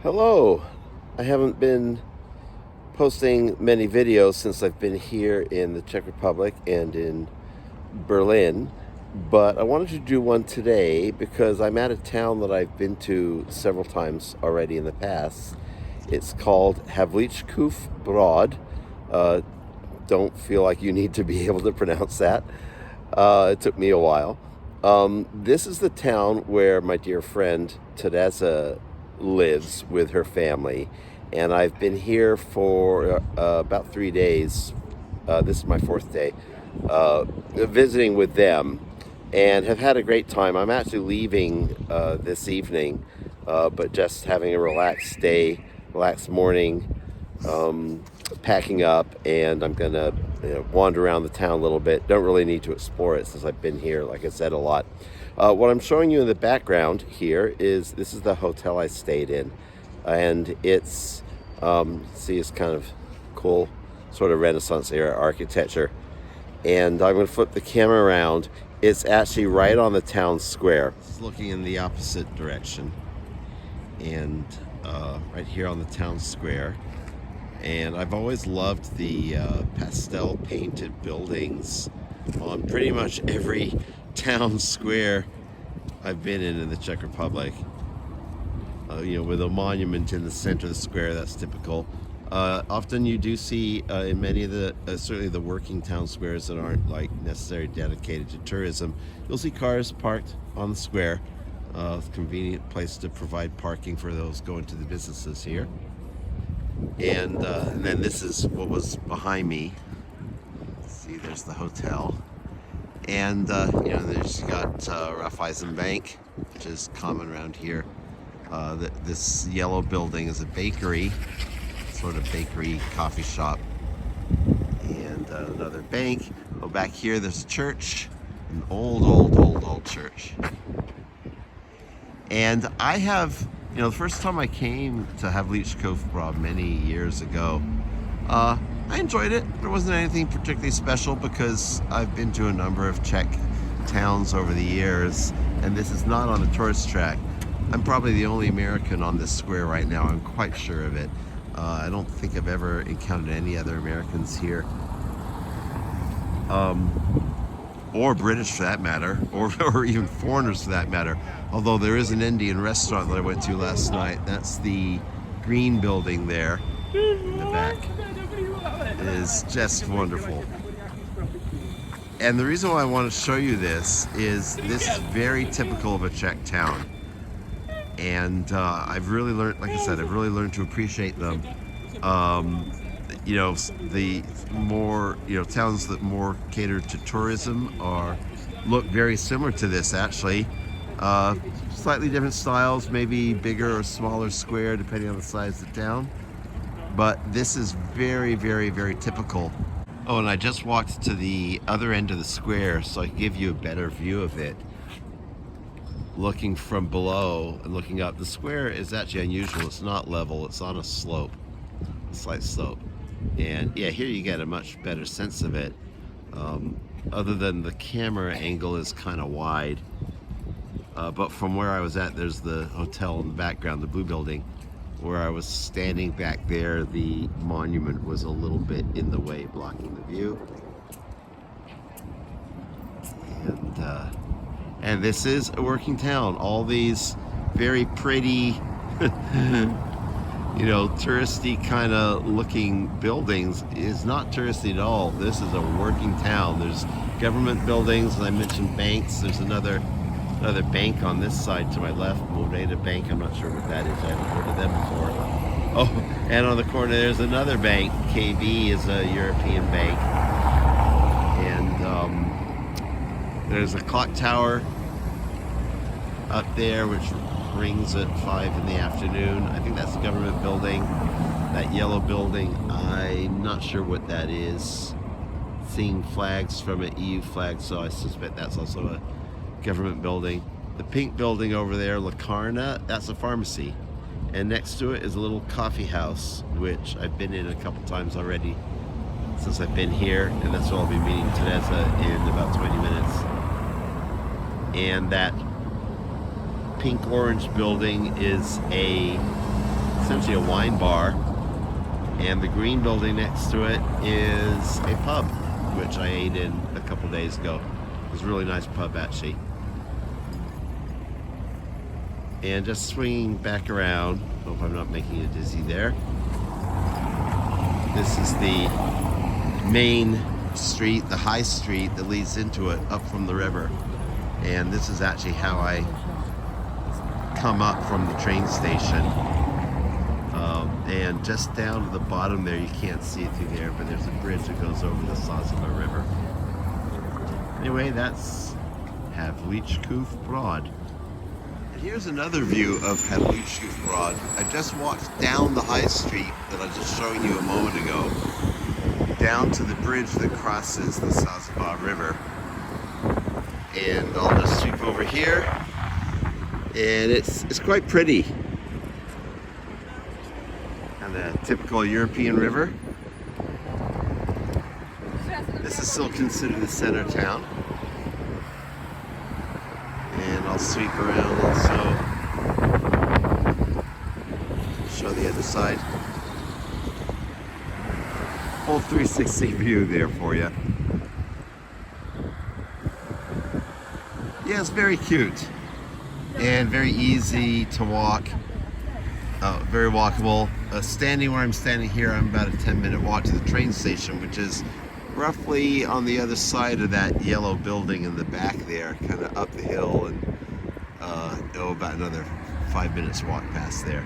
Hello. I haven't been posting many videos since I've been here in the Czech Republic and in Berlin, but I wanted to do one today because I'm at a town that I've been to several times already in the past. It's called Havlíčkův Broad. Don't feel like you need to be able to pronounce that. It took me a while. This is the town where my dear friend Teresa lives with her family, and I've been here for about 3 days. This is my fourth day visiting with them, and have had a great time. I'm actually leaving this evening, but just having a relaxed day, relaxed morning, packing up, and I'm gonna wander around the town a little bit. Don't really need to explore it since I've been here, like I said, a lot. What I'm showing you in the background here is this is the hotel I stayed in, and it's see, it's kind of cool, sort of Renaissance era architecture. And I'm going to flip the camera around. It's actually right on the town square. It's looking in the opposite direction, and right here on the town square. And I've always loved the pastel painted buildings on pretty much every town square I've been in the Czech Republic. With a monument in the center of the square, that's typical. Often you do see in many of the, certainly the working town squares that aren't like necessarily dedicated to tourism, you'll see cars parked on the square. It's a convenient place to provide parking for those going to the businesses here. And then this is what was behind me. See, there's the hotel. And there's got Raiffeisenbank, which is common around here. This yellow building is a bakery, sort of bakery coffee shop, and another bank. Oh, back here there's a church, an old church. And I have, the first time I came to Havlíčkův many years ago, I enjoyed it. There wasn't anything particularly special because I've been to a number of Czech towns over the years, and this is not on a tourist track. I'm probably the only American on this square right now. I'm quite sure of it. I don't think I've ever encountered any other Americans here, or British for that matter, or even foreigners for that matter. Although there is an Indian restaurant that I went to last night. That's the green building there in the back. It is just wonderful. And the reason why I want to show you this is very typical of a Czech town. And I've really learned, like I said, I've really learned to appreciate them. The more, towns that more cater to tourism look very similar to this, actually. Slightly different styles, maybe bigger or smaller square, depending on the size of the town. But this is very, very, very typical. Oh, and I just walked to the other end of the square so I can give you a better view of it. Looking from below and looking up, the square is actually unusual. It's not level, it's on a slope, a slight slope. And yeah, here you get a much better sense of it. Other than the camera angle is kind of wide. But from where I was at, there's the hotel in the background, the blue building. Where I was standing back there, the monument was a little bit in the way, blocking the view. And this is a working town. All these very pretty, touristy kind of looking buildings is not touristy at all. This is a working town. There's government buildings, as I mentioned, banks. There's another bank on this side to my left, Morena Bank. I'm not sure what that is. I haven't heard of them before. Oh, and on the corner there's another bank. KB is a European bank. And there's a clock tower up there which rings at 5 in the afternoon. I think that's a government building. That yellow building, I'm not sure what that is. Seeing flags from an EU flag, so I suspect that's also a government building. The pink building over there, La Carna, that's a pharmacy. And next to it is a little coffee house, which I've been in a couple times already since I've been here, and that's where I'll be meeting Teresa in about 20 minutes. And that pink-orange building is a actually a wine bar, and the green building next to it is a pub, which I ate in a couple days ago. It was a really nice pub actually. And just swinging back around, hope I'm not making you dizzy there. This is the main street, the high street that leads into it up from the river. And this is actually how I come up from the train station. And just down to the bottom there, you can't see it through there, but there's a bridge that goes over the Sázava River. Anyway, that's Havlíčkův Broad. And here's another view of Havlíčkův Broad. I just walked down the high street that I was just showing you a moment ago, down to the bridge that crosses the Sázava River. And I'll just sweep over here, and it's quite pretty. And a typical European river. This is still considered the center town. And I'll sweep around also, show the other side. Full 360 view there for you. Yeah, it's very cute and very easy to walk. Very walkable. Standing where I'm standing here, I'm about a 10-minute walk to the train station, which is roughly on the other side of that yellow building in the back there, kind of up the hill, and about another 5 minutes walk past there.